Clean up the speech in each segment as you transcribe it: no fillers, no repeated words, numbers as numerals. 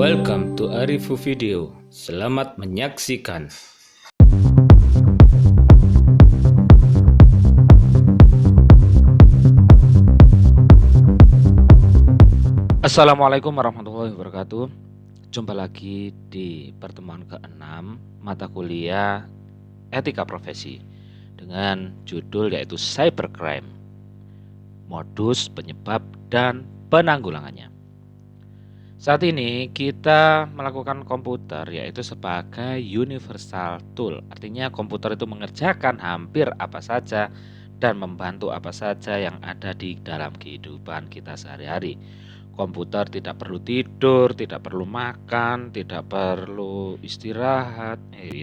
Welcome to Arifu Video. Selamat menyaksikan. Assalamualaikum warahmatullahi wabarakatuh. Jumpa lagi di pertemuan ke-6 mata kuliah Etika Profesi dengan judul yaitu Cybercrime, Modus, Penyebab, dan Penanggulangannya. Saat ini kita melakukan komputer yaitu sebagai universal tool. Artinya komputer itu mengerjakan hampir apa saja dan membantu apa saja yang ada di dalam kehidupan kita sehari-hari. Komputer tidak perlu tidur, tidak perlu makan, tidak perlu istirahat.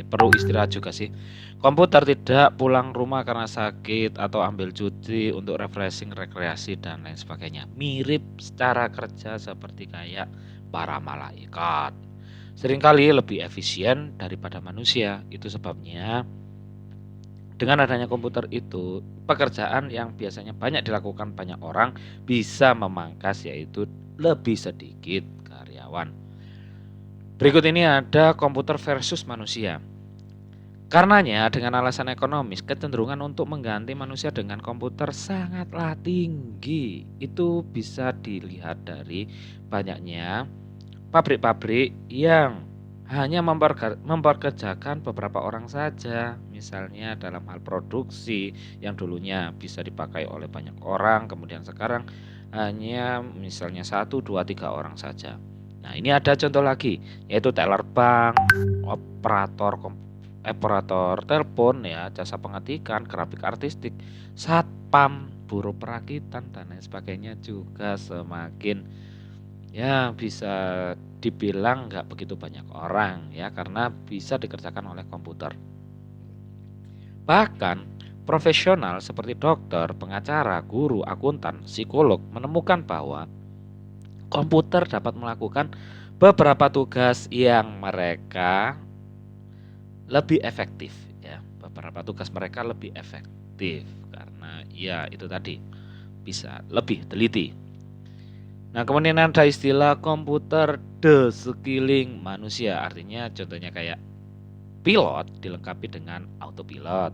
Perlu istirahat juga sih. Komputer tidak pulang rumah karena sakit atau ambil cuti untuk refreshing, rekreasi, dan lain sebagainya. Mirip secara kerja seperti kayak para malaikat. Seringkali lebih efisien daripada manusia. Itu sebabnya dengan adanya komputer itu, pekerjaan yang biasanya banyak dilakukan banyak orang bisa memangkas, yaitu lebih sedikit karyawan. Berikut ini ada komputer versus manusia. Karenanya dengan alasan ekonomis, kecenderungan untuk mengganti manusia dengan komputer sangatlah tinggi. Itu bisa dilihat dari banyaknya pabrik-pabrik yang hanya memperkerjakan beberapa orang saja. Misalnya dalam hal produksi yang dulunya bisa dipakai oleh banyak orang, kemudian sekarang hanya misalnya 1, 2, 3 orang saja. Nah, ini ada contoh lagi, yaitu teller bank, operator telepon, ya, jasa pengetikan, grafik artistik, satpam, buruh perakitan, dan lain sebagainya juga semakin, ya, bisa dibilang nggak begitu banyak orang, ya, karena bisa dikerjakan oleh komputer. Bahkan profesional seperti dokter, pengacara, guru, akuntan, psikolog menemukan bahwa komputer dapat melakukan beberapa tugas yang mereka lebih efektif, ya. Beberapa tugas mereka lebih efektif karena ya itu tadi bisa lebih teliti. Nah, kemudian ada istilah komputer de-skilling manusia. Artinya contohnya kayak pilot dilengkapi dengan autopilot.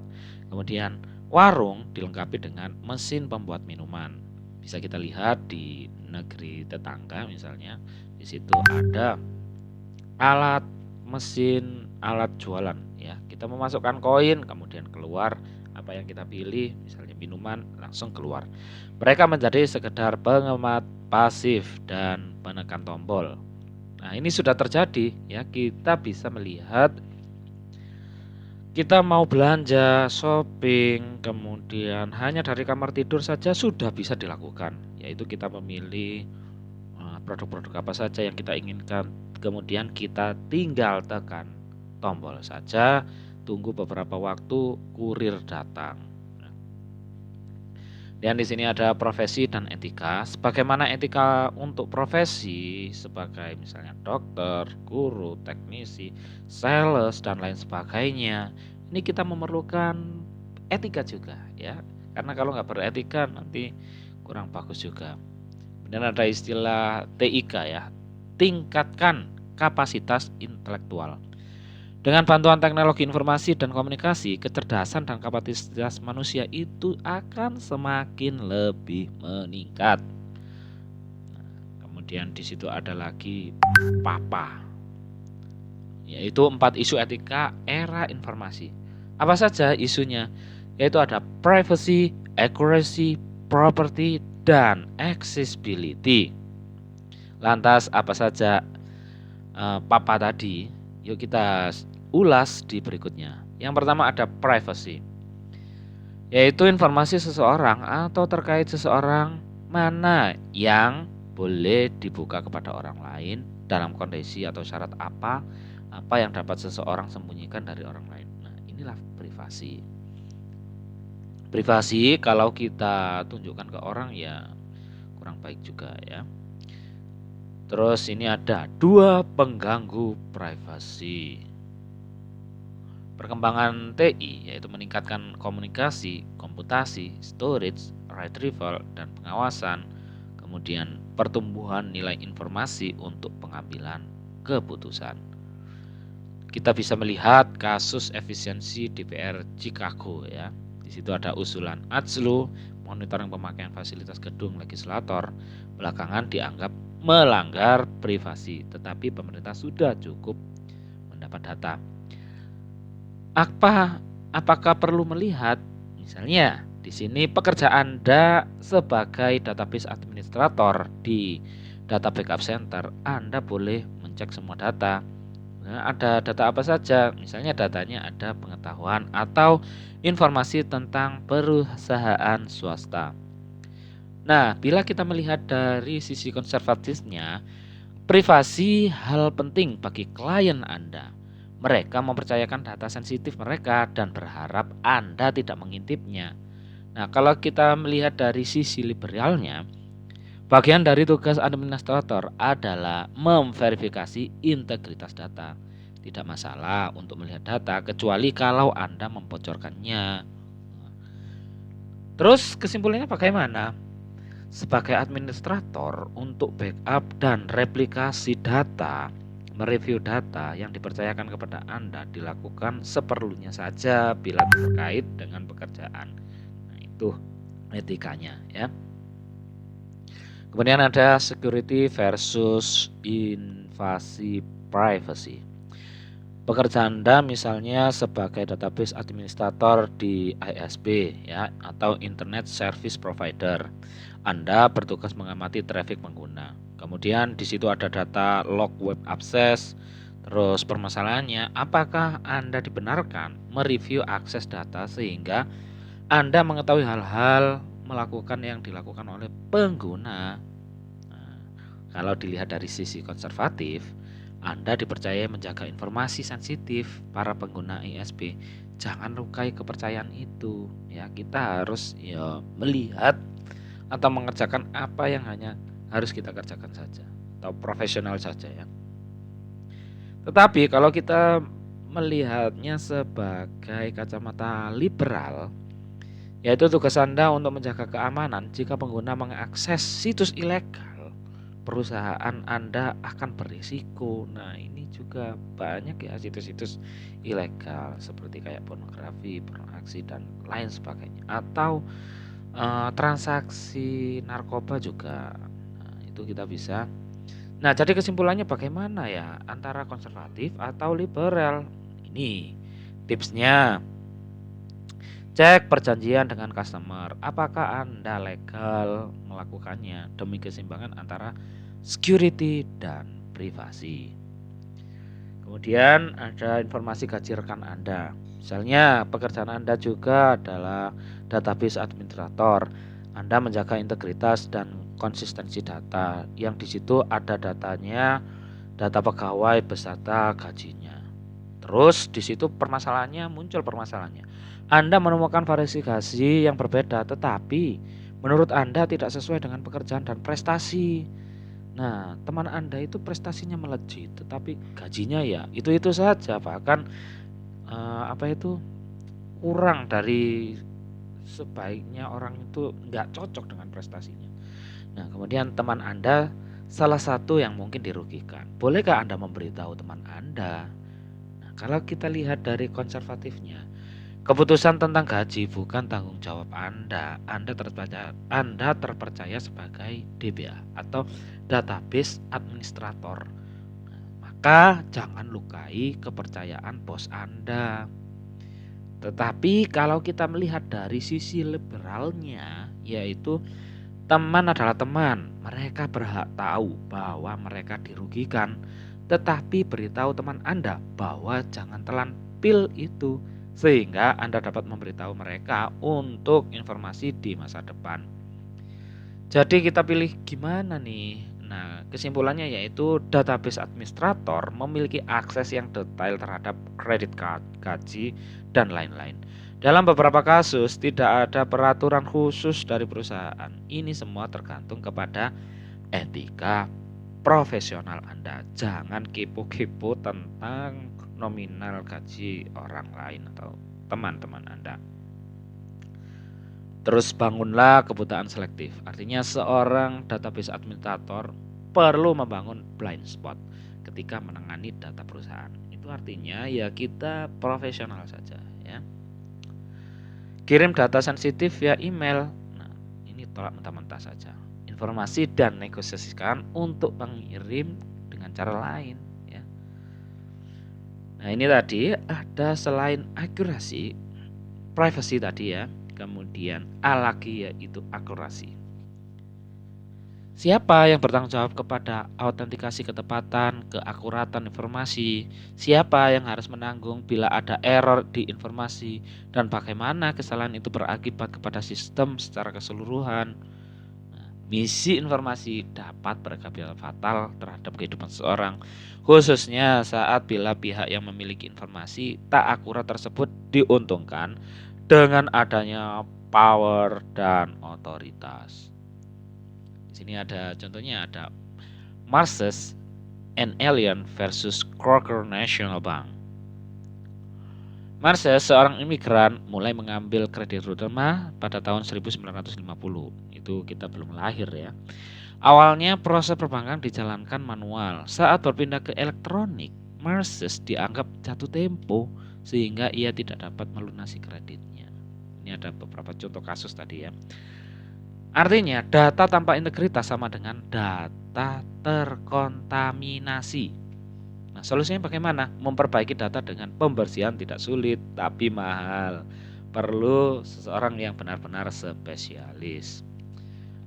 Kemudian warung dilengkapi dengan mesin pembuat minuman. Bisa kita lihat di negeri tetangga misalnya. Di situ ada alat mesin, alat jualan, ya. Kita memasukkan koin, kemudian keluar apa yang kita pilih, misalnya minuman, langsung keluar. Mereka menjadi sekedar pengamat pasif dan penekan tombol. Nah, ini sudah terjadi, ya. Kita bisa melihat kita mau belanja, shopping, kemudian hanya dari kamar tidur saja sudah bisa dilakukan, yaitu kita memilih produk-produk apa saja yang kita inginkan, kemudian kita tinggal tekan tombol saja, tunggu beberapa waktu, kurir datang. Dan di sini ada profesi dan etika. Sebagaimana etika untuk profesi sebagai misalnya dokter, guru, teknisi, sales, dan lain sebagainya. Ini kita memerlukan etika juga, ya. Karena kalau nggak beretika nanti kurang bagus juga. Dan ada istilah TIK, ya. Tingkatkan kapasitas intelektual. Dengan bantuan teknologi informasi dan komunikasi, kecerdasan dan kapasitas manusia itu akan semakin lebih meningkat. Nah, kemudian di situ ada lagi PAPA, yaitu 4 isu etika era informasi. Apa saja isunya? Yaitu ada privacy, accuracy, property, dan accessibility. Lantas apa saja PAPA tadi? Yuk kita ulas di berikutnya. Yang pertama ada privacy, yaitu informasi seseorang atau terkait seseorang mana yang boleh dibuka kepada orang lain, dalam kondisi atau syarat apa yang dapat seseorang sembunyikan dari orang lain. Nah, inilah privasi. Privasi kalau kita tunjukkan ke orang ya kurang baik juga, ya. Terus ini ada 2 pengganggu privasi. Perkembangan TI yaitu meningkatkan komunikasi, komputasi, storage, retrieval, dan pengawasan. Kemudian pertumbuhan nilai informasi untuk pengambilan keputusan. Kita bisa melihat kasus efisiensi DPR Chicago ya. Di situ ada usulan Atzlu, monitoring pemakaian fasilitas gedung legislator, belakangan dianggap melanggar privasi, tetapi pemerintah sudah cukup mendapat data. Apakah perlu melihat misalnya di sini pekerja Anda sebagai database administrator di data backup center, Anda boleh mencek semua data. Nah, ada data apa saja? Misalnya datanya ada pengetahuan atau informasi tentang perusahaan swasta. Nah, bila kita melihat dari sisi konservatifnya, privasi hal penting bagi klien Anda. Mereka mempercayakan data sensitif mereka dan berharap Anda tidak mengintipnya. Nah, kalau kita melihat dari sisi liberalnya, bagian dari tugas administrator adalah memverifikasi integritas data. Tidak masalah untuk melihat data kecuali kalau Anda membocorkannya. Terus kesimpulannya bagaimana? Sebagai administrator untuk backup dan replikasi data, mereview data yang dipercayakan kepada Anda dilakukan seperlunya saja bila terkait dengan pekerjaan. Nah, itu etikanya ya. Kemudian ada security versus invasi privacy. Pekerja Anda misalnya sebagai database administrator di ISP ya atau Internet Service Provider. Anda bertugas mengamati traffic pengguna. Kemudian di situ ada data log web access. Terus permasalahannya, apakah Anda dibenarkan mereview akses data sehingga Anda mengetahui hal-hal melakukan yang dilakukan oleh pengguna? Nah, kalau dilihat dari sisi konservatif, Anda dipercaya menjaga informasi sensitif para pengguna ISP. Jangan lukai kepercayaan itu. Ya, kita harus melihat atau mengerjakan apa yang hanya harus kita kerjakan saja atau profesional saja ya. Tetapi kalau kita melihatnya sebagai kacamata liberal, yaitu tugas Anda untuk menjaga keamanan. Jika pengguna mengakses situs ilegal, perusahaan Anda akan berisiko. Nah, ini juga banyak ya situs-situs ilegal seperti kayak pornografi, pornoaksi dan lain sebagainya. Atau transaksi narkoba juga. Nah, itu kita bisa. Nah, jadi kesimpulannya bagaimana ya antara konservatif atau liberal? Ini tipsnya. Cek perjanjian dengan customer. Apakah Anda legal melakukannya demi keseimbangan antara security dan privasi. Kemudian ada informasi gaji rekan Anda. Misalnya pekerjaan Anda juga adalah database administrator. Anda menjaga integritas dan konsistensi data. Yang di situ ada datanya, data pegawai beserta gajinya. Terus di situ muncul permasalahannya. Anda menemukan verifikasi yang berbeda, tetapi menurut Anda tidak sesuai dengan pekerjaan dan prestasi. Nah, teman Anda itu prestasinya melejit, tetapi gajinya ya itu-itu saja, bahkan kurang dari sebaiknya orang itu nggak cocok dengan prestasinya. Nah, kemudian teman Anda salah satu yang mungkin dirugikan. Bolehkah Anda memberitahu teman Anda? Nah, kalau kita lihat dari konservatifnya, keputusan tentang gaji bukan tanggung jawab Anda. Anda terpercaya sebagai DBA atau database administrator. Maka jangan lukai kepercayaan bos Anda. Tetapi kalau kita melihat dari sisi liberalnya, yaitu teman adalah teman. Mereka berhak tahu bahwa mereka dirugikan. Tetapi beritahu teman Anda bahwa jangan telan pil itu, sehingga Anda dapat memberitahu mereka untuk informasi di masa depan. Jadi kita pilih gimana nih? Nah, kesimpulannya yaitu database administrator memiliki akses yang detail terhadap kredit card, gaji, dan lain-lain. Dalam beberapa kasus tidak ada peraturan khusus dari perusahaan. Ini semua tergantung kepada etika profesional Anda. Jangan kepo-kepo tentang nominal gaji orang lain atau teman-teman Anda. Terus bangunlah kebutaan selektif. Artinya seorang database administrator perlu membangun blind spot. ketika menangani data perusahaan. Itu artinya ya kita profesional saja ya. Kirim data sensitif via email. Nah, ini tolak mentah-mentah saja. Informasi dan negosiasikan untuk pengirim dengan cara lain ya. Nah, ini tadi ada selain akurasi, privacy tadi ya, kemudian A lagi yaitu akurasi. Siapa yang bertanggung jawab kepada autentikasi ketepatan, keakuratan informasi? Siapa yang harus menanggung bila ada error di informasi? Dan bagaimana kesalahan itu berakibat kepada sistem secara keseluruhan? Nah, misi informasi dapat berakibat fatal terhadap kehidupan seseorang, khususnya saat bila pihak yang memiliki informasi tak akurat tersebut diuntungkan dengan adanya power dan otoritas. Di sini ada contohnya, ada Marses and Alien versus Crocker National Bank. Marses, seorang imigran, mulai mengambil kredit rumah pada tahun 1950. Itu kita belum lahir ya. Awalnya proses perbankan dijalankan manual. Saat berpindah ke elektronik, Marses dianggap jatuh tempo sehingga ia tidak dapat melunasi kreditnya. Ini ada beberapa contoh kasus tadi ya. Artinya data tanpa integritas sama dengan data terkontaminasi. Nah, solusinya bagaimana? Memperbaiki data dengan pembersihan tidak sulit tapi mahal. Perlu seseorang yang benar-benar spesialis.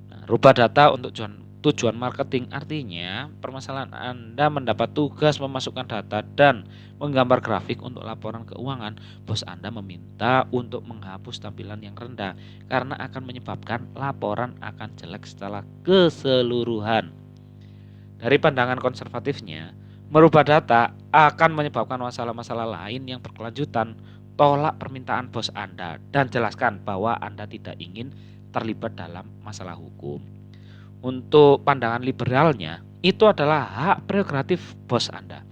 Nah, rubah data untuk tujuan marketing, artinya permasalahan Anda mendapat tugas memasukkan data dan menggambar grafik untuk laporan keuangan. Bos Anda meminta untuk menghapus tampilan yang rendah karena akan menyebabkan laporan akan jelek secara keseluruhan. Dari pandangan konservatifnya, merubah data akan menyebabkan masalah-masalah lain yang berkelanjutan. Tolak permintaan bos Anda dan jelaskan bahwa Anda tidak ingin terlibat dalam masalah hukum. Untuk pandangan liberalnya, itu adalah hak prerogatif bos Anda.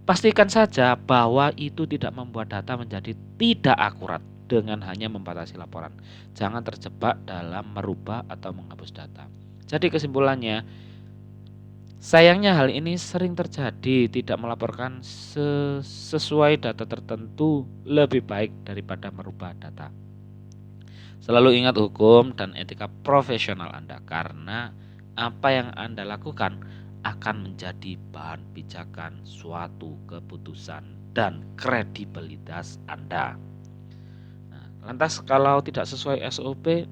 Pastikan saja bahwa itu tidak membuat data menjadi tidak akurat dengan hanya membatasi laporan. Jangan terjebak dalam merubah atau menghapus data. Jadi kesimpulannya, sayangnya hal ini sering terjadi. Tidak melaporkan sesuai data tertentu lebih baik daripada merubah data. Selalu ingat hukum dan etika profesional Anda, karena apa yang Anda lakukan akan menjadi bahan pijakan suatu keputusan dan kredibilitas Anda. Nah, lantas kalau tidak sesuai SOP,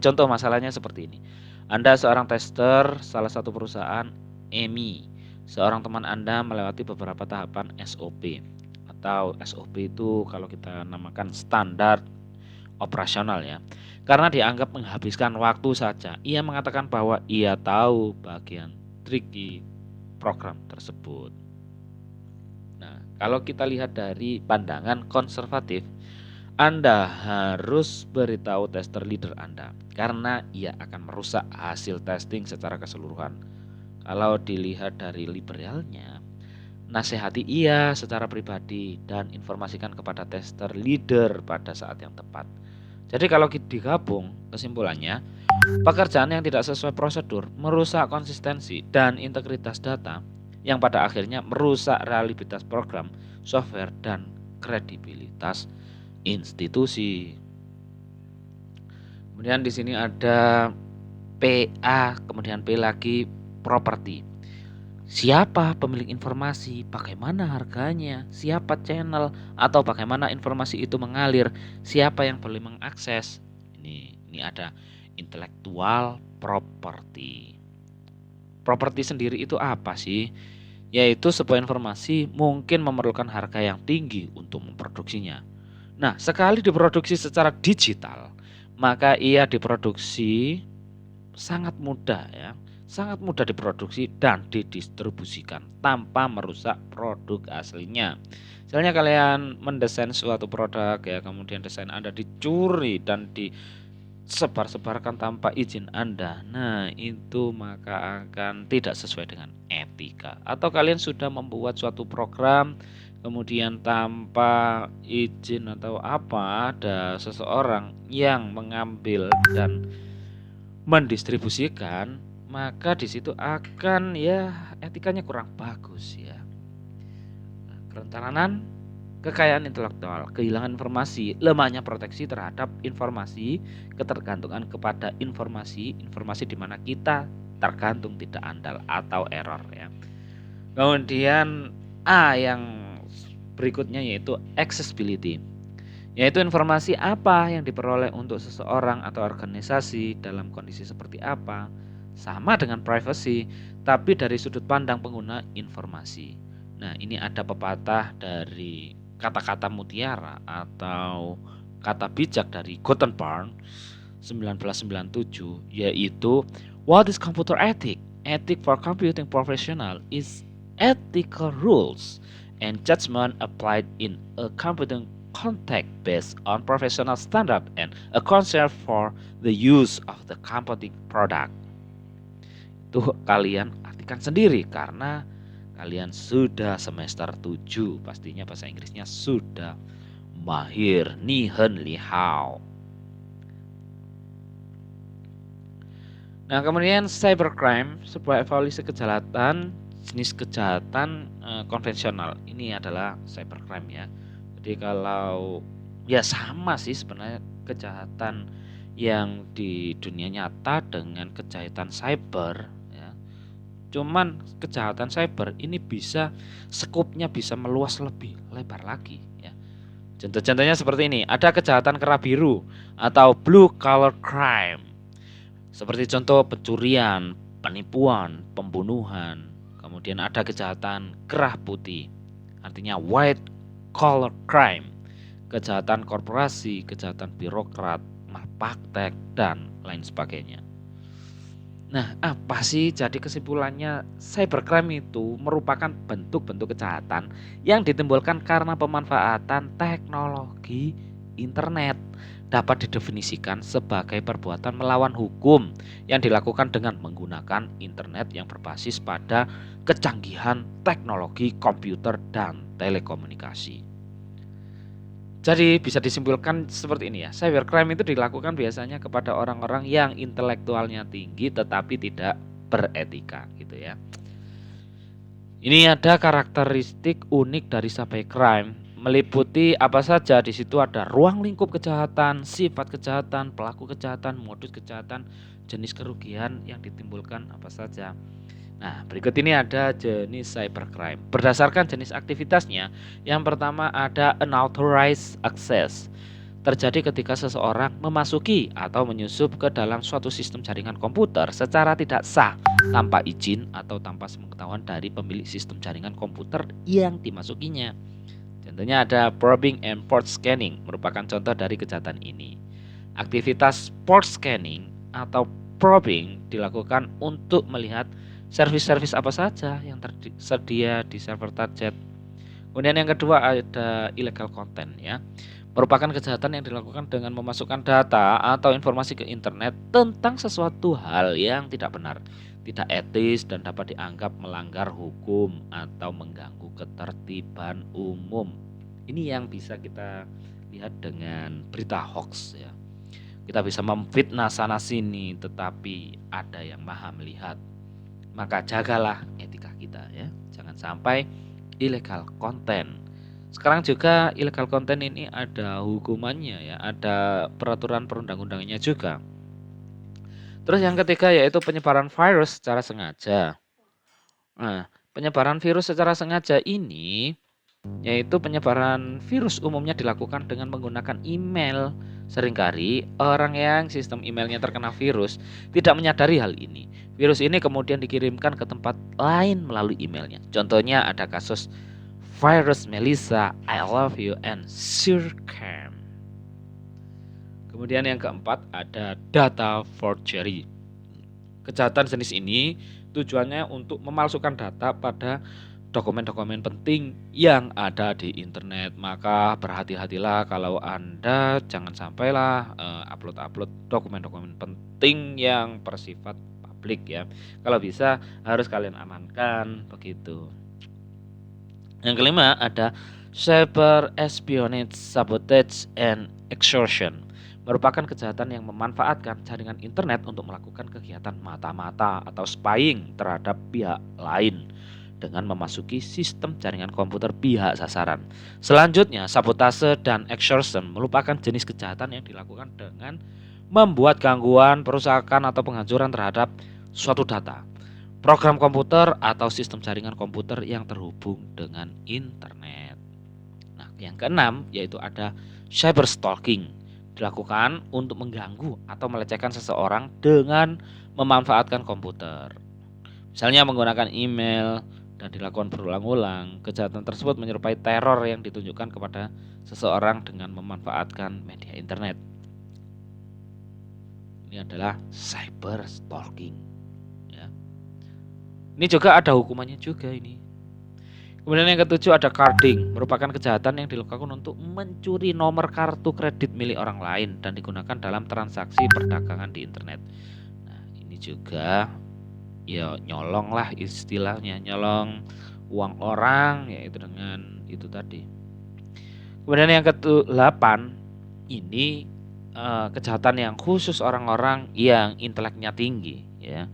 contoh masalahnya seperti ini. Anda seorang tester salah satu perusahaan EMI. Seorang teman Anda melewati beberapa tahapan SOP, atau SOP itu kalau kita namakan standar operasional ya. Karena dianggap menghabiskan waktu saja, ia mengatakan bahwa ia tahu bagian tricky program tersebut. Nah, kalau kita lihat dari pandangan konservatif, Anda harus beritahu tester leader Anda karena ia akan merusak hasil testing secara keseluruhan. Kalau dilihat dari liberalnya, nasihati ia secara pribadi dan informasikan kepada tester leader pada saat yang tepat. Jadi kalau digabung, kesimpulannya, pekerjaan yang tidak sesuai prosedur merusak konsistensi dan integritas data, yang pada akhirnya merusak reliabilitas program, software, dan kredibilitas institusi. Kemudian di sini ada PA, kemudian P lagi, properti. Siapa pemilik informasi, bagaimana harganya, siapa channel atau bagaimana informasi itu mengalir, siapa yang boleh mengakses. Ini ada intellectual property. Properti sendiri itu apa sih? Yaitu sebuah informasi mungkin memerlukan harga yang tinggi untuk memproduksinya. Nah, sekali diproduksi secara digital, maka ia diproduksi sangat mudah ya. Sangat mudah diproduksi dan didistribusikan tanpa merusak produk aslinya. Misalnya kalian mendesain suatu produk ya, kemudian desain Anda dicuri dan disebar-sebarkan tanpa izin Anda. Nah, itu maka akan tidak sesuai dengan etika. Atau kalian sudah membuat suatu program kemudian tanpa izin atau apa, ada seseorang yang mengambil dan mendistribusikan, maka di situ akan ya etikanya kurang bagus ya. Kerentanan kekayaan intelektual, kehilangan informasi, lemahnya proteksi terhadap informasi, ketergantungan kepada informasi di mana kita tergantung, tidak andal atau error ya. Kemudian yang berikutnya yaitu accessibility, yaitu informasi apa yang diperoleh untuk seseorang atau organisasi dalam kondisi seperti apa, sama dengan privacy, tapi dari sudut pandang pengguna informasi. Nah, ini ada pepatah dari kata-kata mutiara atau kata bijak dari Gordon Barnes 1997, yaitu what is computer ethic? Ethic for computing professional is ethical rules and judgment applied in a computing context based on professional standard and a concern for the use of the computing product. Itu kalian artikan sendiri karena kalian sudah semester 7, pastinya bahasa Inggrisnya sudah mahir, ni hen li hao. Nah, kemudian cybercrime, sebuah evaluasi kejahatan, jenis kejahatan konvensional. Ini adalah cybercrime ya. Jadi kalau ya sama sih sebenarnya kejahatan yang di dunia nyata dengan kejahatan cyber ya. Cuman kejahatan cyber ini bisa skopnya bisa meluas lebih lebar lagi ya. Contoh-contohnya seperti ini, ada kejahatan kera biru atau blue collar crime. Seperti contoh pencurian, penipuan, pembunuhan. Kemudian ada kejahatan kerah putih, artinya white collar crime. Kejahatan korporasi, kejahatan birokrat, malpraktek, dan lain sebagainya. Nah, apa sih jadi kesimpulannya? Cybercrime itu merupakan bentuk-bentuk kejahatan yang ditimbulkan karena pemanfaatan teknologi internet. Dapat didefinisikan sebagai perbuatan melawan hukum yang dilakukan dengan menggunakan internet yang berbasis pada kecanggihan teknologi komputer dan telekomunikasi. Jadi bisa disimpulkan seperti ini ya, cybercrime itu dilakukan biasanya kepada orang-orang yang intelektualnya tinggi tetapi tidak beretika gitu ya. Ini ada karakteristik unik dari cybercrime, meliputi apa saja. Di situ ada ruang lingkup kejahatan, sifat kejahatan, pelaku kejahatan, modus kejahatan, jenis kerugian yang ditimbulkan apa saja. Nah, berikut ini ada jenis cybercrime. Berdasarkan jenis aktivitasnya, yang pertama ada unauthorized access. Terjadi ketika seseorang memasuki atau menyusup ke dalam suatu sistem jaringan komputer secara tidak sah, tanpa izin atau tanpa sepengetahuan dari pemilik sistem jaringan komputer yang dimasukinya. Contohnya ada probing and port scanning, merupakan contoh dari kejahatan ini. Aktivitas port scanning atau probing dilakukan untuk melihat servis-servis apa saja yang tersedia di server target. Kemudian yang kedua ada illegal content ya. Merupakan kejahatan yang dilakukan dengan memasukkan data atau informasi ke internet tentang sesuatu hal yang tidak benar, tidak etis dan dapat dianggap melanggar hukum atau mengganggu ketertiban umum. Ini yang bisa kita lihat dengan berita hoax ya. Kita bisa memfitnah sana sini tetapi ada yang maha melihat. Maka jagalah etika kita ya. Jangan sampai illegal content. Sekarang juga illegal content ini ada hukumannya ya, ada peraturan perundang-undangannya juga. Terus yang ketiga yaitu penyebaran virus secara sengaja. Nah, penyebaran virus secara sengaja ini yaitu penyebaran virus umumnya dilakukan dengan menggunakan email. Seringkali orang yang sistem emailnya terkena virus tidak menyadari hal ini. Virus ini kemudian dikirimkan ke tempat lain melalui emailnya. Contohnya ada kasus virus Melissa, I love you, and Sircam. Kemudian yang keempat ada data forgery. Kejahatan jenis ini tujuannya untuk memalsukan data pada dokumen-dokumen penting yang ada di internet. Maka berhati-hatilah kalau Anda jangan sampailah upload-upload dokumen-dokumen penting yang bersifat publik ya. Kalau bisa harus kalian amankan begitu. Yang kelima ada cyber espionage, sabotage, and extortion. merupakan kejahatan yang memanfaatkan jaringan internet untuk melakukan kegiatan mata-mata atau spying terhadap pihak lain dengan memasuki sistem jaringan komputer pihak sasaran. Selanjutnya, sabotase dan extortion merupakan jenis kejahatan yang dilakukan dengan membuat gangguan, perusakan atau penghancuran terhadap suatu data, program komputer atau sistem jaringan komputer yang terhubung dengan internet. Nah, yang keenam yaitu ada cyberstalking, dilakukan untuk mengganggu atau melecehkan seseorang dengan memanfaatkan komputer. Misalnya menggunakan email dan dilakukan berulang-ulang. Kejahatan tersebut menyerupai teror yang ditunjukkan kepada seseorang dengan memanfaatkan media internet. Ini adalah cyberstalking. Ya. Ini juga ada hukumannya juga ini. Kemudian yang ketujuh ada carding, merupakan kejahatan yang dilakukan untuk mencuri nomor kartu kredit milik orang lain dan digunakan dalam transaksi perdagangan di internet. Nah, ini juga ya nyolong lah istilahnya, nyolong uang orang yaitu dengan itu tadi. Kemudian yang ke-8 ini kejahatan yang khusus orang-orang yang inteleknya tinggi ya.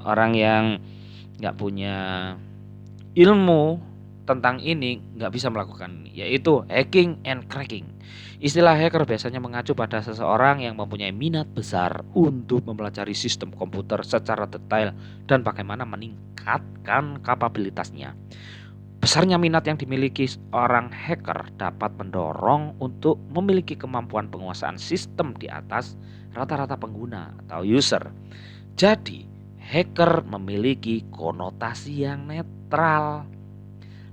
Orang yang nggak punya ilmu tentang ini nggak bisa melakukan ini, yaitu hacking and cracking. Istilah hacker biasanya mengacu pada seseorang yang mempunyai minat besar untuk mempelajari sistem komputer secara detail dan bagaimana meningkatkan kapabilitasnya. Besarnya minat yang dimiliki orang hacker dapat mendorong untuk memiliki kemampuan penguasaan sistem di atas rata-rata pengguna atau user. Jadi, hacker memiliki konotasi yang netral.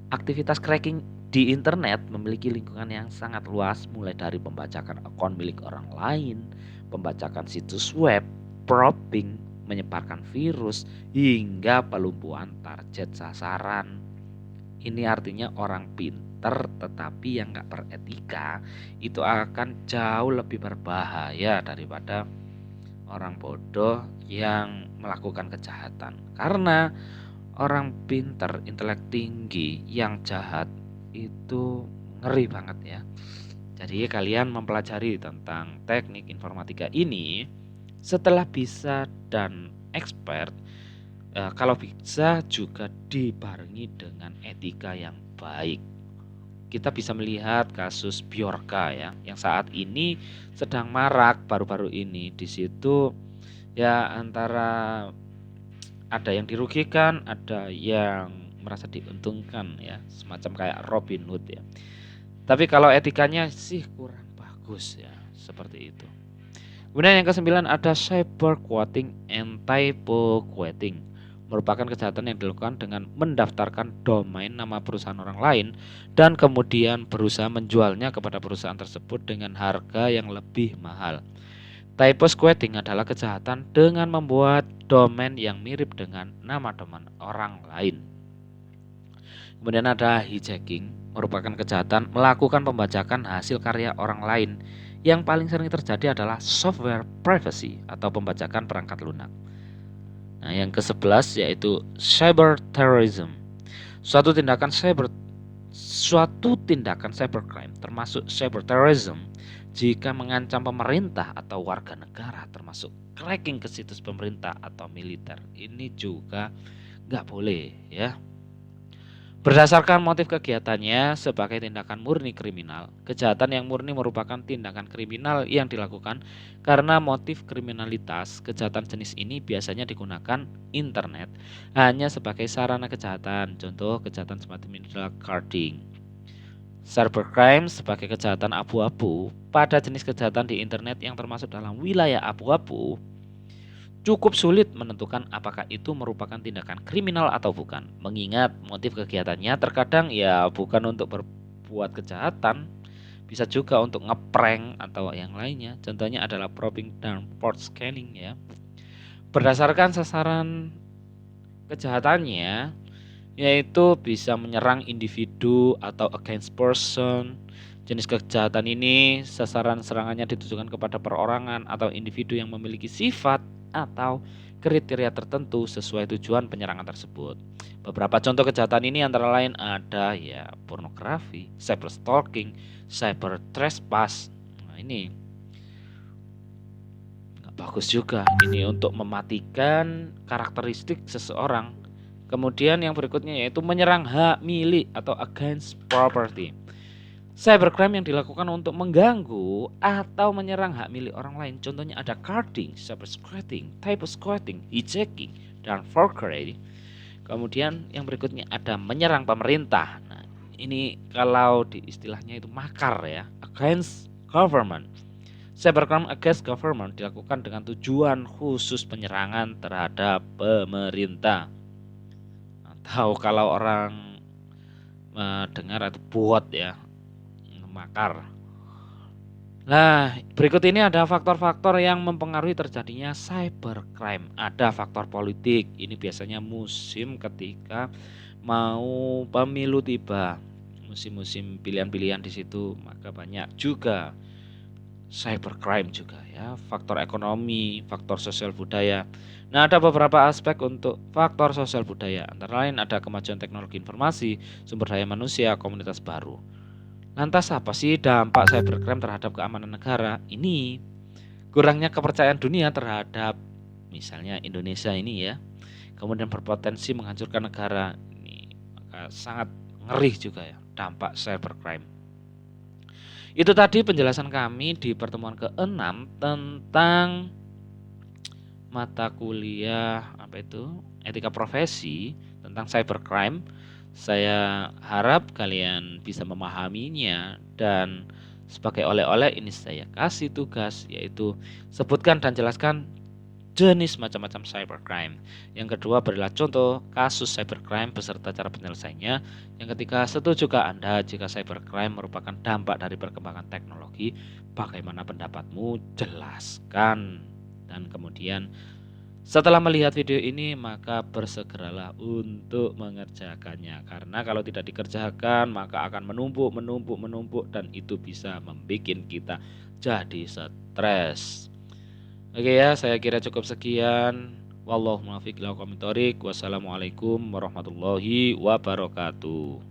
Aktivitas cracking di internet memiliki lingkungan yang sangat luas, mulai dari pembajakan akun milik orang lain, pembajakan situs web, probing, menyebarkan virus, hingga pelumpuhan target sasaran. Ini artinya orang pinter tetapi yang gak beretika itu akan jauh lebih berbahaya daripada orang bodoh yang melakukan kejahatan. Karena orang pinter, intelek tinggi yang jahat itu ngeri banget ya. Jadi kalian mempelajari tentang teknik informatika ini setelah bisa dan expert, kalau bisa juga dibarengi dengan etika yang baik. Kita bisa melihat kasus Bjorka ya, yang saat ini sedang marak baru-baru ini. Di situ ya antara ada yang dirugikan, ada yang merasa diuntungkan ya, semacam kayak Robin Hood ya. Tapi kalau etikanya sih kurang bagus ya, seperti itu. Kemudian yang ke-9 ada cyber quoting and typo quoting, merupakan kejahatan yang dilakukan dengan mendaftarkan domain nama perusahaan orang lain dan kemudian berusaha menjualnya kepada perusahaan tersebut dengan harga yang lebih mahal. Typo squatting adalah kejahatan dengan membuat domain yang mirip dengan nama domain orang lain. Kemudian ada hijacking, merupakan kejahatan melakukan pembajakan hasil karya orang lain. Yang paling sering terjadi adalah software privacy atau pembajakan perangkat lunak. Nah, yang ke-11 yaitu cyber terrorism. Suatu tindakan cybercrime termasuk cyber terrorism jika mengancam pemerintah atau warga negara, termasuk cracking ke situs pemerintah atau militer. Ini juga nggak boleh ya. Berdasarkan motif kegiatannya sebagai tindakan murni kriminal, kejahatan yang murni merupakan tindakan kriminal yang dilakukan karena motif kriminalitas. Kejahatan jenis ini biasanya digunakan internet hanya sebagai sarana kejahatan. Contoh kejahatan semacam ini adalah carding. Cybercrime sebagai kejahatan abu-abu pada jenis kejahatan di internet yang termasuk dalam wilayah abu-abu. Cukup sulit menentukan apakah itu merupakan tindakan kriminal atau bukan, mengingat motif kegiatannya terkadang ya bukan untuk berbuat kejahatan, bisa juga untuk ngeprank atau yang lainnya. Contohnya adalah probing dan port scanning ya. Berdasarkan sasaran kejahatannya, yaitu bisa menyerang individu atau against person. Jenis kejahatan ini sasaran serangannya ditujukan kepada perorangan atau individu yang memiliki sifat atau kriteria tertentu sesuai tujuan penyerangan tersebut. Beberapa contoh kejahatan ini antara lain ada pornografi, cyber stalking, cyber trespass. Nah, ini bagus juga ini untuk mematikan karakteristik seseorang. Kemudian yang berikutnya yaitu menyerang hak milik atau against property. Cybercrime yang dilakukan untuk mengganggu atau menyerang hak milik orang lain. Contohnya ada carding, cybersquatting, typosquatting, hijacking, dan forgery. Kemudian yang berikutnya ada menyerang pemerintah. Nah, ini kalau di istilahnya itu makar ya, against government. Cybercrime against government dilakukan dengan tujuan khusus penyerangan terhadap pemerintah. Atau kalau orang dengar atau bot ya, makar. Nah, berikut ini ada faktor-faktor yang mempengaruhi terjadinya cybercrime. Ada faktor politik. Ini biasanya musim ketika mau pemilu tiba. Musim-musim pilihan-pilihan di situ, maka banyak juga cybercrime juga ya. Faktor ekonomi, faktor sosial budaya. Nah, ada beberapa aspek untuk faktor sosial budaya. Antara lain ada kemajuan teknologi informasi, sumber daya manusia, komunitas baru. Lantas apa sih dampak cybercrime terhadap keamanan negara? Ini kurangnya kepercayaan dunia terhadap misalnya Indonesia ini ya. Kemudian berpotensi menghancurkan negara. Ini maka sangat ngeri juga ya dampak cybercrime. Itu tadi penjelasan kami di pertemuan ke-6 tentang mata kuliah apa itu? Etika profesi tentang cybercrime. Saya harap kalian bisa memahaminya dan sebagai oleh-oleh ini saya kasih tugas yaitu sebutkan dan jelaskan jenis macam-macam cybercrime. Yang kedua berilah contoh kasus cybercrime beserta cara penyelesaiannya. Yang ketiga, setujukah Anda jika cybercrime merupakan dampak dari perkembangan teknologi? Bagaimana pendapatmu? Jelaskan. Dan kemudian setelah melihat video ini maka bersegeralah untuk mengerjakannya. Karena kalau tidak dikerjakan maka akan menumpuk dan itu bisa membuat kita jadi stres. Oke ya, saya kira cukup sekian. Wallahu muwaffiq ila aqwamit thoriq. Wassalamualaikum warahmatullahi wabarakatuh.